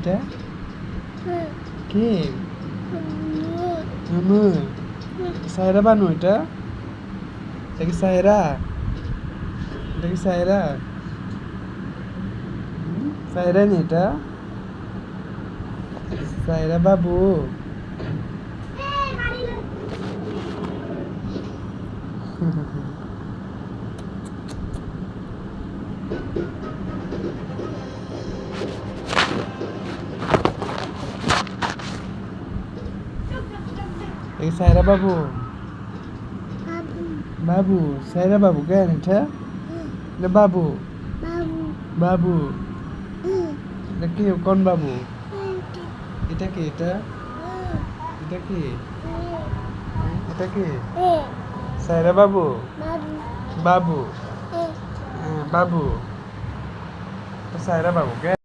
এটা? কে? আম্মু। সায়রা বানু এটা? এটা কি সায়রা? এটা কি সায়রা? সায়রা নি এটা? সায়রা বাবু। এই সায়রা বাবু। বাবু সায়রা বাবু কেন এটা? এটা বাবু। বাবু এটা কি কোন বাবু? এটা কি এটা? এটা কি? এটা কি? সায়রা বাবু। বাবু। বাবু সায়রা বাবু কে?